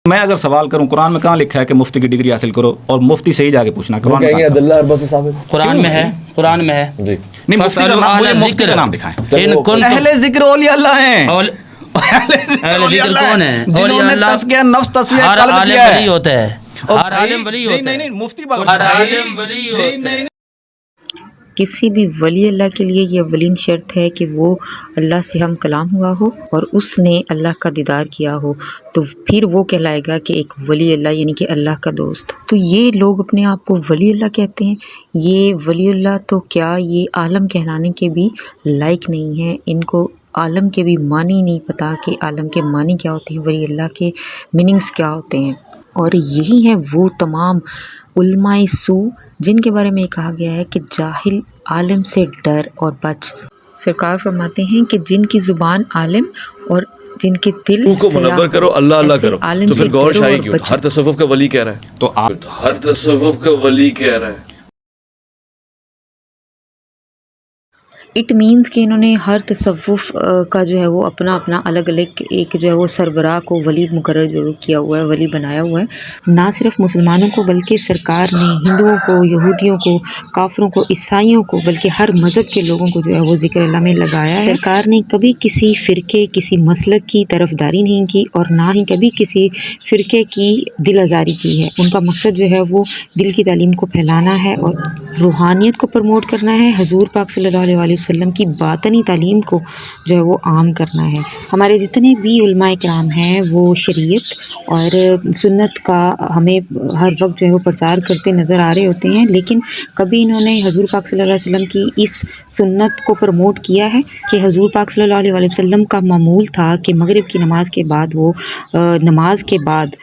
میں اگر سوال کروں قرآن میں کہاں لکھا ہے کہ مفتی کی ڈگری حاصل کرو، اور مفتی سے ہی جا کے پوچھنا قرآن میں قرآن میں ہے، قرآن میں ہے جی نہیں، مفتی کا نام لکھائیں۔ اہل ذکر اولیاء اللہ ہیں، اہل ذکر کون ہیں؟ جنہوں نے تزکیہ نفس تزکیہ ہر قلب عالم کیا ہے۔ ولی ہوتا ہے، ہر عالم ولی ہوتا ہے، نہیں مفتی ہر عالم ولی ہوتا ہے۔ کسی بھی ولی اللہ کے لیے یہ اولین شرط ہے کہ وہ اللہ سے ہم کلام ہوا ہو اور اس نے اللہ کا دیدار کیا ہو، تو پھر وہ کہلائے گا کہ ایک ولی اللہ، یعنی کہ اللہ کا دوست۔ تو یہ لوگ اپنے آپ کو ولی اللہ کہتے ہیں، یہ ولی اللہ تو کیا یہ عالم کہلانے کے بھی لائق نہیں ہیں، ان کو عالم کے بھی معنی نہیں پتہ کہ عالم کے معنی کیا ہوتے ہیں، ولی اللہ کے میننگز کیا ہوتے ہیں۔ اور یہی ہیں وہ تمام علماء سو جن کے بارے میں یہ کہا گیا ہے کہ جاہل عالم سے ڈر اور بچ۔ سرکار فرماتے ہیں کہ جن کی زبان عالم اور جن کے دل کو منور کرو، اللہ اللہ کرو، تو پھر غور شاہی کیوں؟ ہر تصوف کا ولی کہہ رہا ہے، تو آپ ہر تصوف کا ولی کہہ رہا ہے۔ اٹ مینس کہ انہوں نے ہر تصوف کا جو ہے وہ اپنا اپنا الگ الگ ایک جو ہے وہ سربراہ کو ولی مقرر جو کیا ہوا ہے، ولی بنایا ہوا ہے۔ نہ صرف مسلمانوں کو بلکہ سرکار نے ہندوؤں کو، یہودیوں کو، کافروں کو، عیسائیوں کو، بلکہ ہر مذہب کے لوگوں کو جو ہے وہ ذکر اللہ میں لگایا ہے۔ سرکار نے کبھی کسی فرقے، کسی مسلک کی طرفداری نہیں کی اور نہ ہی کبھی کسی فرقے کی دل آزاری کی ہے۔ ان کا مقصد جو ہے وہ دل کی تعلیم کو پھیلانا ہے اور روحانیت کو پروموٹ کرنا ہے، حضور پاک صلی اللہ علیہ وسلم کی باطنی تعلیم کو جو ہے وہ عام کرنا ہے۔ ہمارے جتنے بھی علماء کرام ہیں وہ شریعت اور سنت کا ہمیں ہر وقت جو ہے وہ پرچار کرتے نظر آ رہے ہوتے ہیں، لیکن کبھی انہوں نے حضور پاک صلی اللہ علیہ وسلم کی اس سنت کو پروموٹ کیا ہے کہ حضور پاک صلی اللہ علیہ وسلم کا معمول تھا کہ مغرب کی نماز کے بعد وہ نماز کے بعد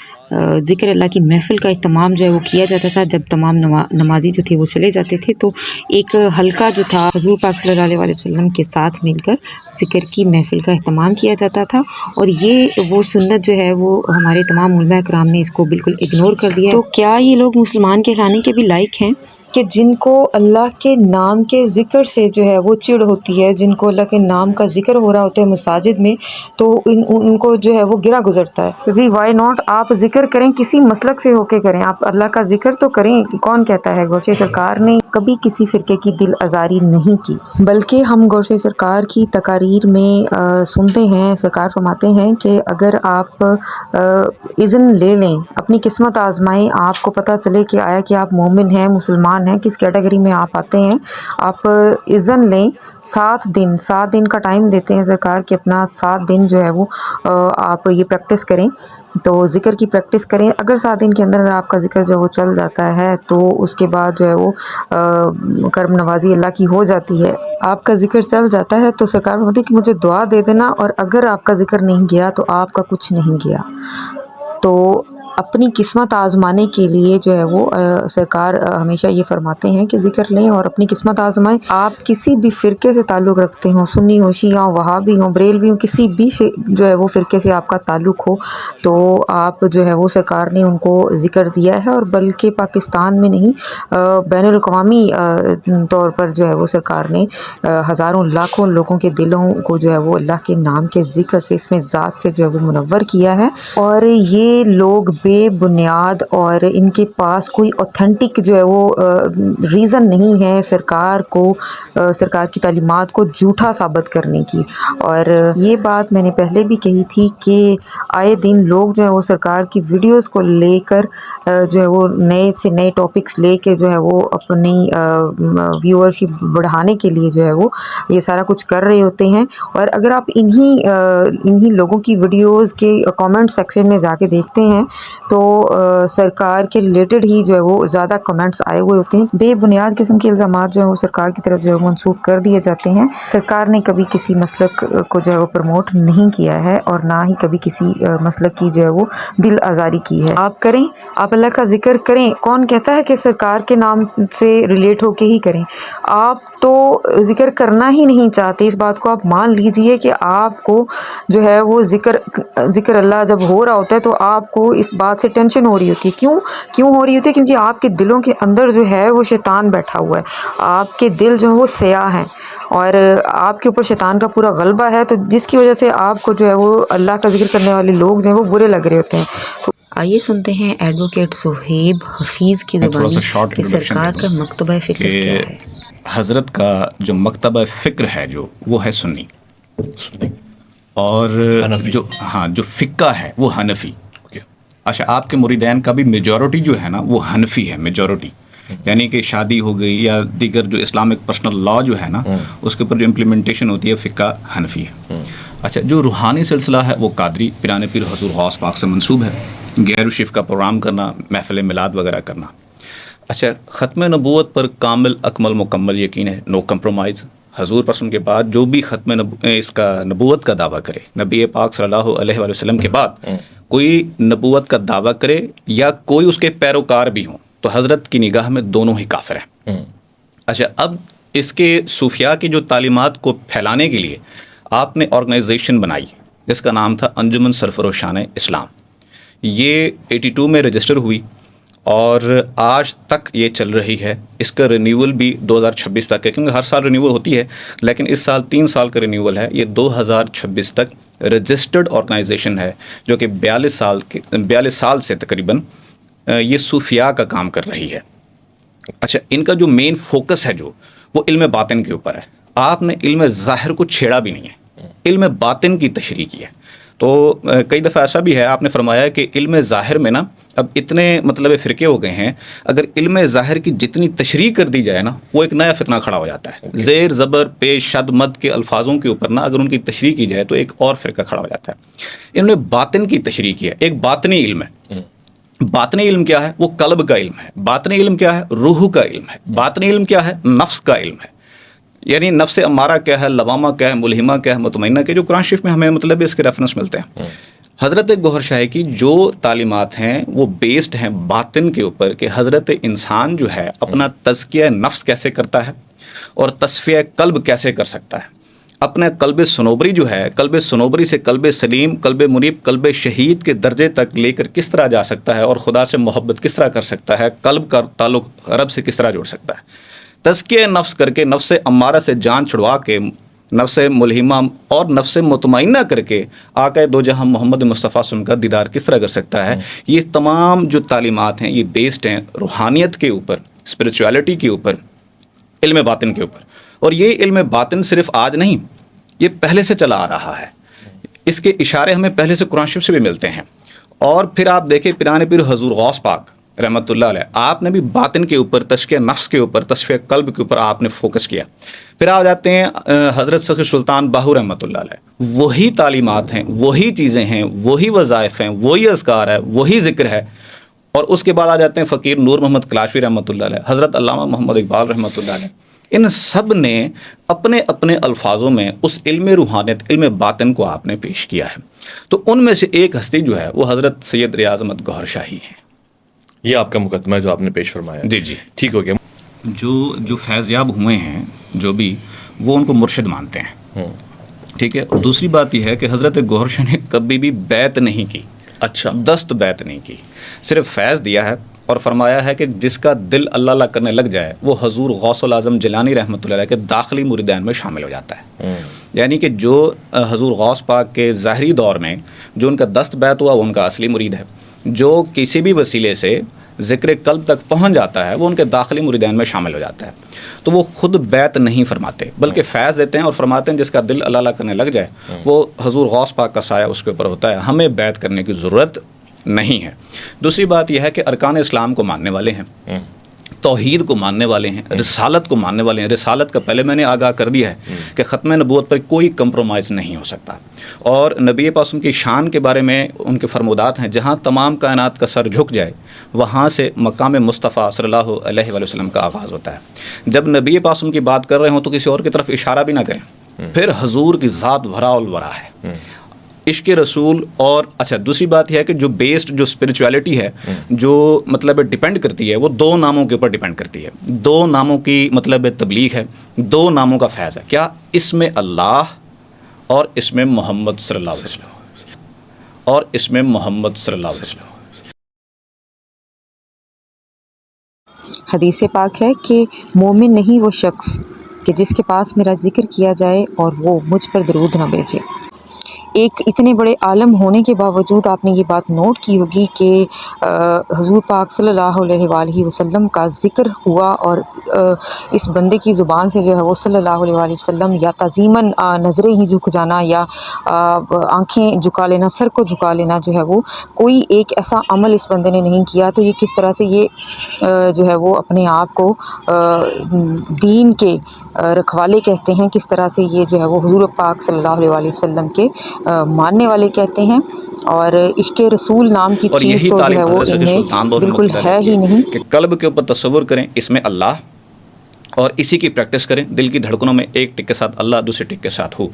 ذکر اللہ کی محفل کا اہتمام جو ہے وہ کیا جاتا تھا۔ جب تمام نمازی جو تھے وہ چلے جاتے تھے تو ایک حلقہ جو تھا حضور پاک صلی اللہ علیہ وسلم کے ساتھ مل کر ذکر کی محفل کا اہتمام کیا جاتا تھا، اور یہ وہ سنت جو ہے وہ ہمارے تمام علماء کرام نے اس کو بالکل اگنور کر دیا ہے۔ تو کیا یہ لوگ مسلمان کہلانے کے بھی لائق ہیں کہ جن کو اللہ کے نام کے ذکر سے جو ہے وہ چڑ ہوتی ہے، جن کو اللہ کے نام کا ذکر ہو رہا ہوتا ہے مساجد میں تو ان کو جو ہے وہ گرا گزرتا ہے؟ جی وائی ناٹ، آپ ذکر کریں، کسی مسلک سے ہو کے کریں، آپ اللہ کا ذکر تو کریں۔ کون کہتا ہے؟ گوشے سرکار نے کبھی کسی فرقے کی دل آزاری نہیں کی، بلکہ ہم گوشے سرکار کی تقاریر میں سنتے ہیں، سرکار فرماتے ہیں کہ اگر آپ اذن لے لیں، اپنی قسمت آزمائیں، آپ کو پتہ چلے کہ آیا کہ آپ مومن ہیں، مسلمان ہیں، کس کیٹیگری میں آپ آتے ہیں، آپ اذن لیں، 7 دن کا ٹائم دیتے ہیں سرکار کہ اپنا 7 دن جو ہے وہ آپ یہ پریکٹس کریں، تو ذکر کی پریکٹس کریں۔ اگر 7 دن کے اندر آپ کا ذکر جو ہے وہ چل جاتا ہے تو اس کے بعد جو ہے وہ کرم نوازی اللہ کی ہو جاتی ہے۔ آپ کا ذکر چل جاتا ہے تو سرکار بولتے کہ مجھے دعا دے دینا، اور اگر آپ کا ذکر نہیں گیا تو آپ کا کچھ نہیں گیا۔ تو اپنی قسمت آزمانے کے لیے جو ہے وہ سرکار ہمیشہ یہ فرماتے ہیں کہ ذکر لیں اور اپنی قسمت آزمائیں۔ آپ کسی بھی فرقے سے تعلق رکھتے ہوں، سنی ہو، شیعہ ہو، وہابی ہوں، بریلوی ہوں، کسی بھی جو ہے وہ فرقے سے آپ کا تعلق ہو، تو آپ جو ہے وہ سرکار نے ان کو ذکر دیا ہے، اور بلکہ پاکستان میں نہیں بین الاقوامی طور پر جو ہے وہ سرکار نے ہزاروں لاکھوں لوگوں کے دلوں کو جو ہے وہ اللہ کے نام کے ذکر سے، اس میں ذات سے جو ہے وہ منور کیا ہے۔ اور یہ لوگ بے بنیاد اور ان کے پاس کوئی اوتھینٹک جو ہے وہ ریزن نہیں ہے سرکار کو، سرکار کی تعلیمات کو جھوٹا ثابت کرنے کی۔ اور یہ بات میں نے پہلے بھی کہی تھی کہ آئے دن لوگ جو ہے وہ سرکار کی ویڈیوز کو لے کر جو ہے وہ نئے سے نئے ٹاپکس لے کے جو ہے وہ اپنی ویورشپ بڑھانے کے لیے جو ہے وہ یہ سارا کچھ کر رہے ہوتے ہیں۔ اور اگر آپ انہی لوگوں کی ویڈیوز کے کامنٹ سیکشن میں جا کے دیکھتے ہیں تو سرکار کے ریلیٹڈ ہی جو ہے وہ زیادہ کمنٹس آئے ہوئے ہوتے ہیں، بے بنیاد قسم کے الزامات جو ہے وہ سرکار کی طرف جو ہے منسوخ کر دیے جاتے ہیں۔ سرکار نے کبھی کسی مسلک کو جو ہے وہ پروموٹ نہیں کیا ہے، اور نہ ہی کبھی کسی مسلک کی جو ہے وہ دل آزاری کی ہے۔ آپ کریں، آپ اللہ کا ذکر کریں۔ کون کہتا ہے کہ سرکار کے نام سے ریلیٹ ہو کے ہی کریں؟ آپ تو ذکر کرنا ہی نہیں چاہتے، اس بات کو آپ مان لیجئے کہ آپ کو جو ہے وہ ذکر اللہ جب ہو رہا ہوتا ہے تو آپ کو اس بات بات سے ٹینشن ہو رہی ہوتی ہے. کیوں ہو رہی ہوتی ہے؟ کیونکہ آپ کے دلوں کے اندر جو ہے وہ شیطان بیٹھا ہوا ہے. آپ کے دل جو ہے وہ سیاہ ہیں اور آپ کے اوپر شیطان کا پورا غلبہ ہے, تو جس کی وجہ سے آپ کو جو ہے وہ اللہ کا ذکر کرنے والے لوگ جو ہیں وہ برے لگ رہے ہوتے ہیں. تو آئیے سنتے ہیں ایڈوکیٹ صہیب حفیظ کی زبانی کہ سرکار کا مکتبہ فکر کیا ہے. حضرت کا جو مکتبہ فکر ہے جو وہ ہے سنی, اور جو فقہ ہے وہ حنفی. اچھا, آپ کے مریدین کا بھی میجورٹی جو ہے نا وہ حنفی ہے, میجورٹی. یعنی کہ شادی ہو گئی یا دیگر جو اسلامک پرسنل لا جو ہے نا اس کے اوپر جو امپلیمنٹیشن ہوتی ہے فقہ حنفی ہے. اچھا, جو روحانی سلسلہ ہے وہ قادری پیران پیر حضور غوث پاک سے منسوب ہے. غیر الشف کا پروگرام کرنا, محفل میلاد وغیرہ کرنا. اچھا, ختم نبوت پر کامل اکمل مکمل یقین ہے, نو کمپرومائز. حضور پسند کے بعد جو بھی ختم اس کا نبوت کا دعویٰ کرے, نبی پاک صلی اللہ علیہ وآلہ وسلم کے بعد کوئی نبوت کا دعویٰ کرے یا کوئی اس کے پیروکار بھی ہوں, تو حضرت کی نگاہ میں دونوں ہی کافر ہیں. اچھا, اب اس کے صوفیاء کی جو تعلیمات کو پھیلانے کے لیے آپ نے آرگنائزیشن بنائی جس کا نام تھا انجمن سرفروشان اسلام. یہ 82 میں رجسٹر ہوئی اور آج تک یہ چل رہی ہے. اس کا رینیول بھی 2026 تک ہے, کیونکہ ہر سال رینیول ہوتی ہے, لیکن اس سال 3 سال کا رینیول ہے. یہ 2026 تک رجسٹرڈ آرگنائزیشن ہے جو کہ 42 سال سے تقریباً یہ صوفیاء کا کام کر رہی ہے. اچھا, ان کا جو مین فوکس ہے جو وہ علم باطن کے اوپر ہے. آپ نے علم ظاہر کو چھیڑا بھی نہیں ہے, علم باطن کی تشریح کی ہے. تو کئی دفعہ ایسا بھی ہے, آپ نے فرمایا کہ علم ظاہر میں نا اب اتنے مطلب فرقے ہو گئے ہیں, اگر علم ظاہر کی جتنی تشریح کر دی جائے نا وہ ایک نیا فتنہ کھڑا ہو جاتا ہے. زیر زبر پیش شد مد کے الفاظوں کے اوپر نا اگر ان کی تشریح کی جائے تو ایک اور فرقہ کھڑا ہو جاتا ہے. انہوں نے باطن کی تشریح کی ہے. ایک باطنی علم ہے. باطنی علم کیا ہے؟ وہ قلب کا علم ہے. باطنی علم کیا ہے؟ روح کا علم ہے. باطنی علم کیا ہے؟ نفس کا علم ہے. یعنی نفس امارہ کیا ہے, لوامہ کیا ہے, ملہمہ کیا ہے, مطمئنہ کے جو قرآن شریف میں ہمیں مطلب اس کے ریفرنس ملتے ہیں. حضرت گوہر شاہی کی جو تعلیمات ہیں وہ بیسڈ ہیں باطن کے اوپر کہ حضرت انسان جو ہے اپنا تزکیہ نفس کیسے کرتا ہے اور تصفیہ قلب کیسے کر سکتا ہے. اپنا قلب صنوبری جو ہے, قلب صنوبری سے قلب سلیم, قلب منیب, قلب شہید کے درجے تک لے کر کس طرح جا سکتا ہے اور خدا سے محبت کس طرح کر سکتا ہے, قلب کا تعلق رب سے کس طرح جوڑ سکتا ہے. تزکیہ نفس کر کے نفس امارہ سے جان چھڑوا کے نفس ملہمہ اور نفس مطمئنہ کر کے آقا دو جہاں محمد مصطفیٰ صلی اللہ علیہ وسلم کا دیدار کس طرح کر سکتا ہے. یہ تمام جو تعلیمات ہیں یہ بیسڈ ہیں روحانیت کے اوپر, اسپرچویلٹی کے اوپر, علم باطن کے اوپر. اور یہ علم باطن صرف آج نہیں, یہ پہلے سے چلا آ رہا ہے. اس کے اشارے ہمیں پہلے سے قرآن شریف سے بھی ملتے ہیں. اور پھر آپ دیکھیں پیران پیر حضور غوث پاک رحمۃ اللہ علیہ, آپ نے بھی باطن کے اوپر, تزکیہ نفس کے اوپر, تصفیہ قلب کے اوپر آپ نے فوکس کیا. پھر آ جاتے ہیں حضرت سخی سلطان باہو رحمۃ اللہ علیہ, وہی تعلیمات ہیں, وہی چیزیں ہیں, وہی وظائف ہیں, وہی اذکار ہے, وہی ذکر ہے. اور اس کے بعد آ جاتے ہیں فقیر نور محمد کلاشوی رحمۃ اللہ علیہ, حضرت علامہ محمد اقبال رحمۃ اللہ علیہ. ان سب نے اپنے اپنے الفاظوں میں اس علم روحانیت, علم باطن کو آپ نے پیش کیا ہے. تو ان میں سے ایک ہستی جو ہے وہ حضرت سید ریاض احمد گوہر شاہی ہیں. یہ آپ کا مقدمہ ہے جو آپ نے پیش فرمایا. جی جی ٹھیک ہو گیا. جو فیض یاب ہوئے ہیں جو بھی, وہ ان کو مرشد مانتے ہیں. ٹھیک ہے. اور دوسری بات یہ ہے کہ حضرت گوہر شاہ نے کبھی بھی بیعت نہیں کی. اچھا, دست بیعت نہیں کی, صرف فیض دیا ہے اور فرمایا ہے کہ جس کا دل اللہ اللہ کرنے لگ جائے وہ حضور غوث العظم جیلانی رحمۃ اللہ علیہ کے داخلی مریدین میں شامل ہو جاتا ہے. یعنی کہ جو حضور غوث پاک کے ظاہری دور میں جو ان کا دست بیعت ہوا وہ ان کا اصلی مرید ہے. جو کسی بھی وسیلے سے ذکر قلب تک پہنچ جاتا ہے وہ ان کے داخلی مریدین میں شامل ہو جاتا ہے. تو وہ خود بیعت نہیں فرماتے بلکہ فیض دیتے ہیں اور فرماتے ہیں جس کا دل اللہ اللہ کرنے لگ جائے وہ حضور غوث پاک کا سایہ اس کے اوپر ہوتا ہے, ہمیں بیعت کرنے کی ضرورت نہیں ہے. دوسری بات یہ ہے کہ ارکان اسلام کو ماننے والے ہیں, توحید کو ماننے والے ہیں, رسالت کو ماننے والے ہیں. رسالت کا پہلے میں نے آگاہ کر دیا ہے کہ ختم نبوت پر کوئی کمپرومائز نہیں ہو سکتا. اور نبی پاک کی شان کے بارے میں ان کے فرمودات ہیں, جہاں تمام کائنات کا سر جھک جائے وہاں سے مقام مصطفیٰ صلی اللہ علیہ وآلہ وسلم کا آغاز ہوتا ہے. جب نبی پاک کی بات کر رہے ہوں تو کسی اور کی طرف اشارہ بھی نہ کریں. پھر حضور کی ذات ورا الورا ہے, عشق رسول. اور اچھا دوسری بات یہ ہے کہ جو بیسڈ جو اسپرچویلٹی ہے جو مطلب ڈیپینڈ کرتی ہے وہ 2 ناموں کے اوپر ڈیپینڈ کرتی ہے. 2 ناموں کی مطلب تبلیغ ہے, 2 ناموں کا فیض ہے. کیا؟ اسم اللہ اور اسم محمد صلی اللہ علیہ وسلم, اور اسم محمد صلی اللہ علیہ وسلم. حدیث پاک ہے کہ مومن نہیں وہ شخص کہ جس کے پاس میرا ذکر کیا جائے اور وہ مجھ پر درود نہ بھیجے۔ ایک اتنے بڑے عالم ہونے کے باوجود آپ نے یہ بات نوٹ کی ہوگی کہ حضور پاک صلی اللہ علیہ وآلہ وسلم کا ذکر ہوا اور اس بندے کی زبان سے جو ہے وہ صلی اللہ علیہ وآلہ وسلم یا تعظیماً نظریں ہی جھک جانا یا آنکھیں جھکا لینا، سر کو جھکا لینا جو ہے وہ کوئی ایک ایسا عمل اس بندے نے نہیں کیا، تو یہ کس طرح سے یہ جو ہے وہ اپنے آپ کو دین کے رکھوالے کہتے ہیں، کس طرح سے یہ جو ہے وہ حضور پاک صلی اللہ علیہ وآلہ وسلم کے ماننے والے کہتے ہیں، اور عشق رسول نام کی چیز تو جو ہے وہ ان میں بالکل ہے ہی نہیں کہ قلب کے اوپر تصور کریں اس میں اللہ، اور اسی کی پریکٹس کریں، دل کی دھڑکنوں میں ایک ٹک کے ساتھ اللہ دوسرے ٹک کے ساتھ ہو،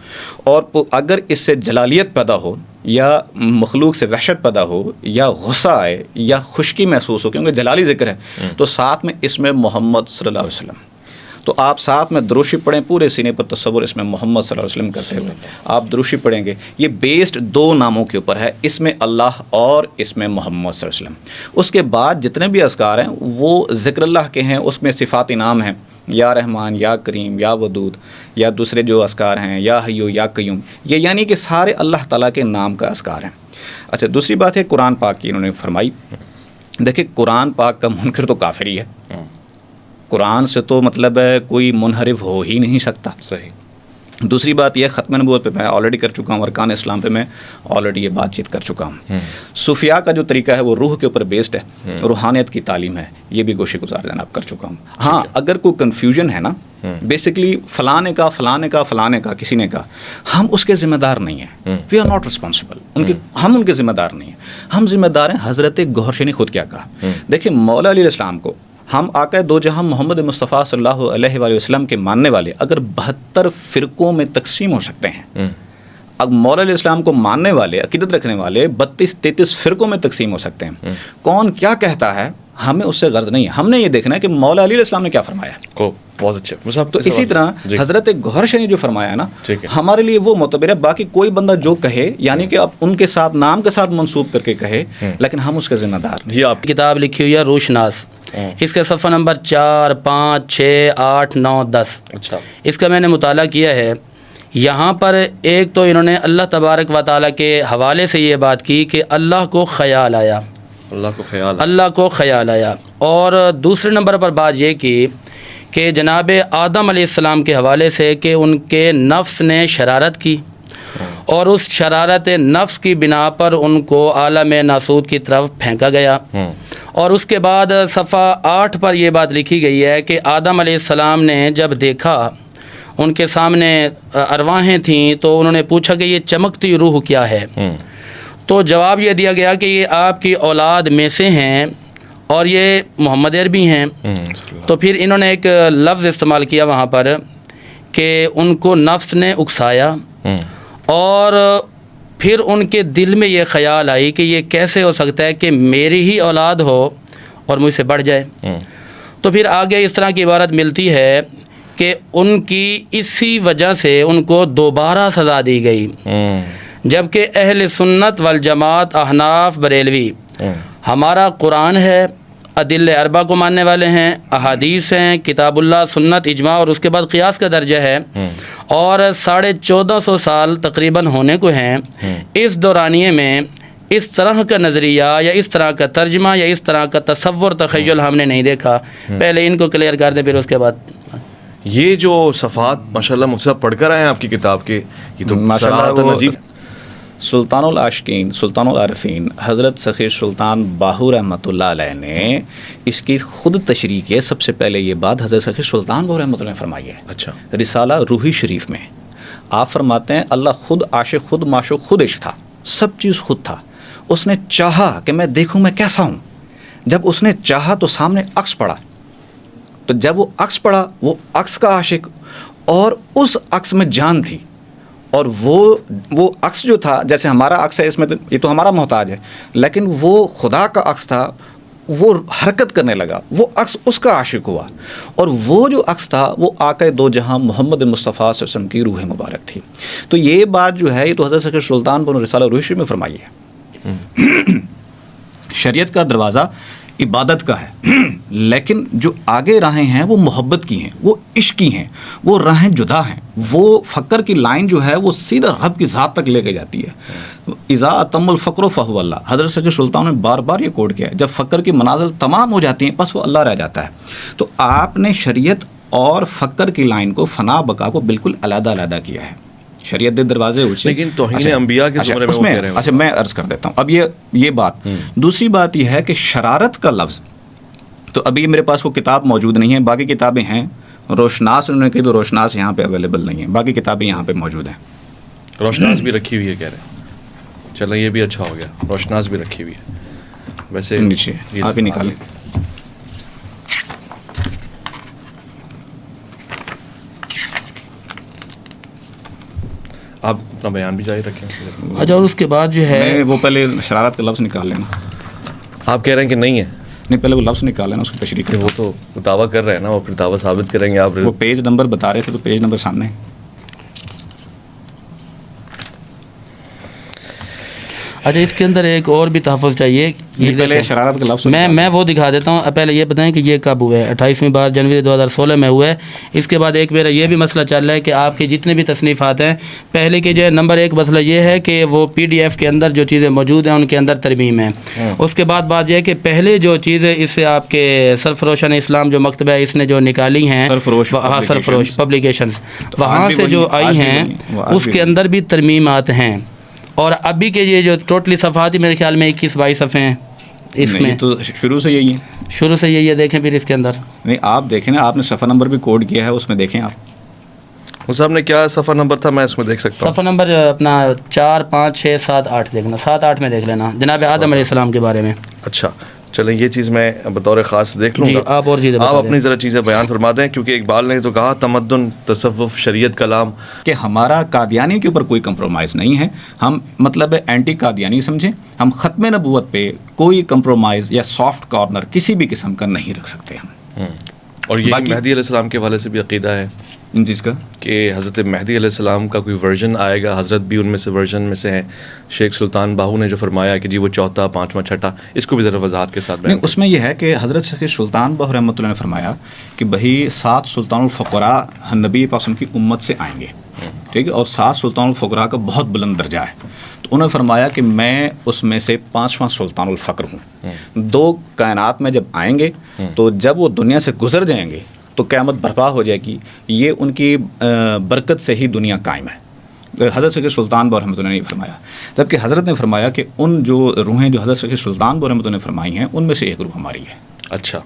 اور اگر اس سے جلالیت پیدا ہو یا مخلوق سے وحشت پیدا ہو یا غصہ آئے یا خشکی محسوس ہو، کیونکہ جلالی ذکر ہے تو ساتھ میں اس میں محمد صلی اللہ علیہ وسلم، تو آپ ساتھ میں دروشی پڑھیں، پورے سینے پر تصور اس میں محمد صلی اللہ علیہ وسلم کرتے ہوئے آپ دروشی پڑھیں گے۔ یہ بیسڈ دو ناموں کے اوپر ہے، اس میں اللہ اور اس میں محمد صلی اللہ علیہ وسلم۔ اس کے بعد جتنے بھی اذکار ہیں وہ ذکر اللہ کے ہیں، اس میں صفاتی نام ہیں، یا رحمان، یا کریم، یا ودود، یا دوسرے جو اذکار ہیں یا حیو یا قیوم، یہ یعنی کہ سارے اللہ تعالیٰ کے نام کا اذکار ہیں۔ اچھا، دوسری بات ہے قرآن پاک کی، انہوں نے فرمائی، دیکھیں قرآن پاک کا منکر تو کافر ہی ہے، قرآن سے تو مطلب کوئی منحرف ہو ہی نہیں سکتا۔ صحیح۔ دوسری بات یہ ختم نبوت پہ میں آلریڈی کر چکا ہوں، ارکان اسلام پہ میں آلریڈی یہ بات چیت کر چکا ہوں۔ صوفیاء کا جو طریقہ ہے وہ روح کے اوپر بیسڈ ہے، روحانیت کی تعلیم ہے، یہ بھی گوشے گزار جناب کر چکا ہوں۔ ہاں اگر کوئی کنفیوژن ہے نا، بیسکلی فلاں نے کہا کسی نے کہا، ہم اس کے ذمہ دار نہیں ہیں، وی آر ناٹ رسپانسبل، ہم ان کے ذمہ دار نہیں ہیں، ہم ذمہ دار ہیں حضرت گوہر نے خود کیا کہا۔ دیکھیں مولا علیہ السلام کو ہم آقا دو جہاں محمد مصطفیٰ صلی اللہ علیہ وآلہ وسلم کے ماننے والے اگر 72 فرقوں میں تقسیم ہو سکتے ہیں، اب مولا علیہ السلام کو ماننے والے، عقیدت رکھنے والے 32-33 فرقوں میں تقسیم ہو سکتے ہیں، کون کیا کہتا ہے ہمیں اس سے غرض نہیں ہے، ہم نے یہ دیکھنا ہے کہ مولا علیہ السلام نے کیا فرمایا۔ بہت اچھا۔ تو اسی طرح حضرت گوہر شاہی نے جو فرمایا ہے نا، ہمارے لیے وہ معتبر ہے، باقی کوئی بندہ جو کہے یعنی کہ اب ان کے ساتھ نام کے ساتھ منسوب کر کے کہے، لیکن ہم اس کے ذمہ دار۔ یہ آپ کتاب لکھی ہوئی ہے روشناس، اس کے صفحہ نمبر 4، 5، 6، 8، 9، 10۔ اچھا، اس کا میں نے مطالعہ کیا ہے۔ یہاں پر ایک تو انہوں نے اللہ تبارک و تعالیٰ کے حوالے سے یہ بات کی کہ اللہ کو خیال آیا، اللہ کو خیال آیا، اور دوسرے نمبر پر بات یہ کی کہ جناب آدم علیہ السلام کے حوالے سے کہ ان کے نفس نے شرارت کی، اور اس شرارت نفس کی بنا پر ان کو عالم ناسوت کی طرف پھینکا گیا۔ اور اس کے بعد صفحہ 8 پر یہ بات لکھی گئی ہے کہ آدم علیہ السلام نے جب دیکھا ان کے سامنے ارواحیں تھیں تو انہوں نے پوچھا کہ یہ چمکتی روح کیا ہے، تو جواب یہ دیا گیا کہ یہ آپ کی اولاد میں سے ہیں اور یہ محمد عربی ہیں۔ تو پھر انہوں نے ایک لفظ استعمال کیا وہاں پر کہ ان کو نفس نے اکسایا، اور پھر ان کے دل میں یہ خیال آئی کہ یہ کیسے ہو سکتا ہے کہ میری ہی اولاد ہو اور مجھ سے بڑھ جائے۔ تو پھر آگے اس طرح کی عبارت ملتی ہے کہ ان کی اسی وجہ سے ان کو دوبارہ سزا دی گئی، جبکہ اہل سنت والجماعت احناف بریلوی ہمارا قرآن ہے، ادلہ اربع کو ماننے والے ہیں، احادیث ہیں، کتاب اللہ، سنت، اجماع، اور اس کے بعد قیاس کا درجہ ہے، اور 1450 سال تقریباً ہونے کو ہیں۔ اس دورانیے میں اس طرح کا نظریہ یا اس طرح کا ترجمہ یا اس طرح کا تصور تخیل ہم نے نہیں دیکھا۔ پہلے ان کو کلیئر کر دیں، پھر اس کے بعد یہ جو صفحات ماشاءاللہ مجھ سے پڑھ کر آئے ہیں آپ کی کتاب کے، یہ تو ماشاءاللہ سلطان العاشقین، سلطان العارفین حضرت سخی سلطان باہو رحمۃ اللہ علیہ نے اس کی خود تشریح کی ہے۔ سب سے پہلے یہ بات حضرت سخی سلطان باہو رحمۃ اللہ نے فرمائی ہے۔ اچھا، رسالہ روحی شریف میں آپ فرماتے ہیں اللہ خود عاشق، خود معشوق، خود عشق تھا، سب چیز خود تھا۔ اس نے چاہا کہ میں دیکھوں میں کیسا ہوں، جب اس نے چاہا تو سامنے عکس پڑا، تو جب وہ عکس پڑا وہ عکس کا عاشق، اور اس عکس میں جان تھی، اور وہ عکس جو تھا جیسے ہمارا عکس ہے، اس میں تو یہ تو ہمارا محتاج ہے، لیکن وہ خدا کا عکس تھا، وہ حرکت کرنے لگا، وہ عکس اس کا عاشق ہوا، اور وہ جو عکس تھا وہ آقا دو جہاں محمد مصطفیٰ صلی اللہ علیہ وسلم کی روح مبارک تھی۔ تو یہ بات جو ہے یہ تو حضرت سخی سلطان بن رسالہ روحی شریف میں فرمائی ہے۔ شریعت کا دروازہ عبادت کا ہے، لیکن جو آگے راہیں ہیں وہ محبت کی ہیں، وہ عشق کی ہیں، وہ راہیں جدا ہیں. وہ فقر کی لائن جو ہے وہ سیدھا رب کی ذات تک لے کے جاتی ہے. اذا اتم الفقر فہو اللہ، حضرت سید سلطان نے بار بار یہ کوٹ کیا ہے. جب فقر کی منازل تمام ہو جاتی ہیں بس وہ اللہ رہ جاتا ہے. تو آپ نے شریعت اور فقر کی لائن کو، فنا بقا کو بالکل علیحدہ علیحدہ کیا ہے. شریعت دے دروازے اونچے، لیکن توہین انبیاء کے زمرے میں وہ کہہ رہے ہیں. اچھا میں عرض کر دیتا ہوں اب یہ بات. دوسری بات یہ ہے کہ شرارت کا لفظ تو ابھی میرے پاس وہ کتاب موجود نہیں ہے، باقی کتابیں ہیں. روشناس انہوں نے کہی تو روشناس یہاں پہ اویلیبل نہیں ہے، باقی کتابیں یہاں پہ موجود ہیں. روشناس بھی رکھی ہوئی ہے کہہ رہے ہیں. چلیں یہ بھی اچھا ہو گیا، روشناس بھی رکھی ہوئی ہے. ویسے نیچے آپ ہی نکالیں. آپ اپنا بیان بھی جاری رکھیں. اچھا، اور اس کے بعد جو ہے وہ پہلے شرارت کا لفظ نکال لینا. آپ کہہ رہے ہیں کہ نہیں ہے؟ نہیں، پہلے وہ لفظ نکال لینا، اس کی تشریح کریں. وہ تو دعویٰ کر رہے ہیں نا، وہ پھر دعویٰ ثابت کریں گے. آپ وہ پیج نمبر بتا رہے تھے تو پیج نمبر سامنے ہے. اچھا، اس کے اندر ایک اور بھی تحفظ چاہیے. پہلے شرارت کا لفظ میں وہ دکھا دیتا ہوں. پہلے یہ بتائیں کہ یہ کب ہوا ہے؟ 28ویں بار جنوری 2016 میں ہوا ہے. اس کے بعد ایک میرا یہ بھی مسئلہ چل رہا ہے کہ آپ کے جتنے بھی تصنیفات ہیں، پہلے کے جو ہے نمبر ایک مسئلہ یہ ہے کہ وہ PDF کے اندر جو چیزیں موجود ہیں ان کے اندر ترمیم ہے. اس کے بعد بات یہ ہے کہ پہلے جو چیزیں اس سے آپ کے سرفروشان اسلام جو مکتبہ ہے اس نے جو نکالی ہیں، سرفروش پبلیکیشنز، وہاں سے جو آئی ہیں اس کے اندر بھی ترمیمات ہیں. اور ابھی کے یہ جو ٹوٹلی صفحات ہی میرے خیال میں 21-22 صفحے ہیں. اس میں تو شروع سے یہی ہے، شروع سے یہی ہے. دیکھیں پھر اس کے اندر نہیں آپ دیکھیں نا، آپ نے صفحہ نمبر بھی کوڈ کیا ہے، اس میں دیکھیں آپ. صاحب نے کیا صفحہ نمبر تھا، میں اس میں دیکھ سکتا ہوں. صفحہ نمبر اپنا 4 5 6 7 8 دیکھنا. 7 8 میں دیکھ لینا جناب آدم علیہ السلام کے بارے میں. اچھا چلیں، یہ چیز میں بطور خاص دیکھ لوں گا. آپ اور چیزیں آپ اپنی ذرا چیزیں بیان فرما دیں، کیونکہ اقبال نے تو کہا تمدن، تصوف، شریعت، کلام، کہ ہمارا قادیانی کے اوپر کوئی کمپرومائز نہیں ہے. ہم مطلب اینٹی قادیانی سمجھیں. ہم ختم نبوت پہ کوئی کمپرومائز یا سافٹ کارنر کسی بھی قسم کا نہیں رکھ سکتے ہم. اور یہ مہدی علیہ السلام کے حوالے سے بھی عقیدہ ہے جس کا کہ حضرت مہدی علیہ السلام کا کوئی ورژن آئے گا. حضرت بھی ان میں سے ورژن میں سے ہیں. شیخ سلطان باہو نے جو فرمایا کہ جی وہ چوتھا، پانچواں، چھٹا، اس کو بھی ذرا وضاحت کے ساتھ بیان. اس میں یہ ہے کہ حضرت شیخ سلطان باہو رحمۃ اللہ نے فرمایا کہ بھائی 7 سلطان الفقراء نبی پاک ان کی امت سے آئیں گے، ٹھیک ہے، اور 7 سلطان الفقراء کا بہت بلند درجہ ہے. تو انہوں نے فرمایا کہ میں اس میں سے 5واں سلطان الفقر ہوں. 2 کائنات میں جب آئیں گے تو جب وہ دنیا سے گزر جائیں گے تو قیامت برپا ہو جائے گی. یہ ان کی برکت سے ہی دنیا قائم ہے. حضرت شیخ سلطان باہو رحمۃ اللہ نے فرمایا. جبکہ حضرت نے فرمایا کہ ان جو روحیں جو حضرت شیخ سلطان باہو رحمۃ اللہ نے فرمائی ہیں ان میں سے ایک روح ہماری ہے. اچھا،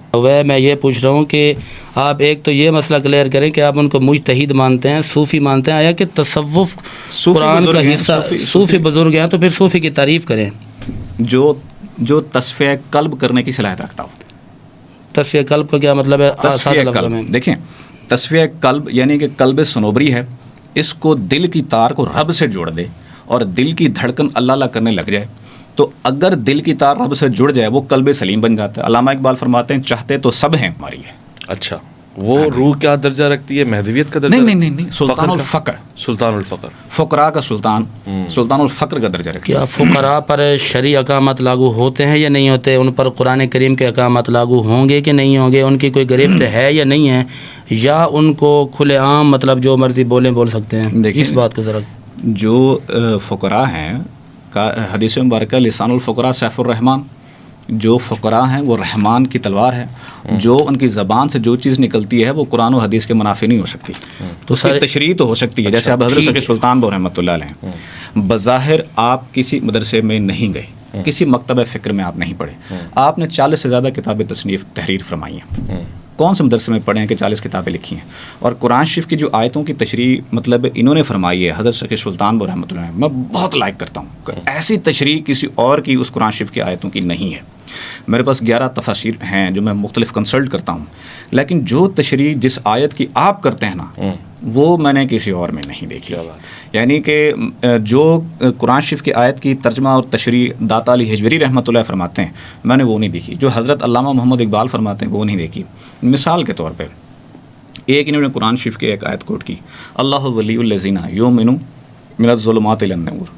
میں یہ پوچھ رہا ہوں کہ آپ ایک تو یہ مسئلہ کلیئر کریں کہ آپ ان کو مجتہد مانتے ہیں، صوفی مانتے ہیں، آیا کہ تصوف قرآن کا حصہ، صوفی بزرگ ہیں، تو پھر صوفی کی تعریف کریں جو تصفیہ قلب کرنے کی صلاحیت رکھتا ہو. تصفیہ قلب کا کیا مطلب ہے؟ تصفیہ قلب، دیکھیں تصفیہ قلب یعنی کہ قلب صنوبری ہے، اس کو دل کی تار کو رب سے جوڑ دے اور دل کی دھڑکن اللہ اللہ کرنے لگ جائے. تو اگر دل کی تار رب سے جڑ جائے وہ قلب سلیم بن جاتا ہے. علامہ اقبال فرماتے ہیں چاہتے تو سب ہیں ہماری ہے. اچھا، وہ روح کیا درجہ رکھتی ہے؟ مہدویت کا درجہ؟ نہیں، سلطان الفقر، سلطان الفقر، فقراء کا سلطان، سلطان الفقر کا درجہ رکھتی ہے. کیا فقراء پر شرعی احکامات لاگو ہوتے ہیں یا نہیں ہوتے؟ ان پر قرآن کریم کے احکامات لاگو ہوں گے کہ نہیں ہوں گے؟ ان کی کوئی گرفت ہے یا نہیں ہے؟ یا ان کو کھلے عام مطلب جو مرضی بول سکتے ہیں؟ اس بات کا ذرا جو فقراء ہیں، حدیث مبارکہ لسان الفقراء سیف الرحمان، جو فقراء ہیں وہ رحمان کی تلوار ہے. جو ان کی زبان سے جو چیز نکلتی ہے وہ قرآن و حدیث کے منافی نہیں ہو سکتی. تو تشریح تو ہو سکتی ہے. جیسے اب حضرت شیخ سلطان باہو رحمۃ اللہ علیہ، بظاہر آپ کسی مدرسے میں نہیں گئے، کسی مکتبہ فکر میں آپ نہیں پڑھے، آپ نے 40 سے زیادہ کتابیں تصنیف تحریر فرمائی ہیں. کون سے مدرسے میں پڑھے ہیں کہ 40 کتابیں لکھی ہیں؟ اور قرآن شریف کی جو آیتوں کی تشریح مطلب انہوں نے فرمائی ہے حضرت شیخ سلطان باہو رحمۃ اللہ علیہ، میں بہت لائک کرتا ہوں کہ ایسی تشریح کسی اور کی اس قرآن شریف کی آیتوں کی نہیں ہے. میرے پاس 11 تفاسیر ہیں جو میں مختلف کنسلٹ کرتا ہوں، لیکن جو تشریح جس آیت کی آپ کرتے ہیں نا وہ میں نے کسی اور میں نہیں دیکھی. یعنی کہ جو قرآن شریف کی آیت کی ترجمہ اور تشریح داتا علی حجویری رحمۃ اللہ فرماتے ہیں میں نے وہ نہیں دیکھی. جو حضرت علامہ محمد اقبال فرماتے ہیں وہ نہیں دیکھی. مثال کے طور پہ ایک انہوں نے قرآن شریف کی ایک آیت کوٹ کی، اللہ ولی الذین یؤمنون من الظلمات الی النور.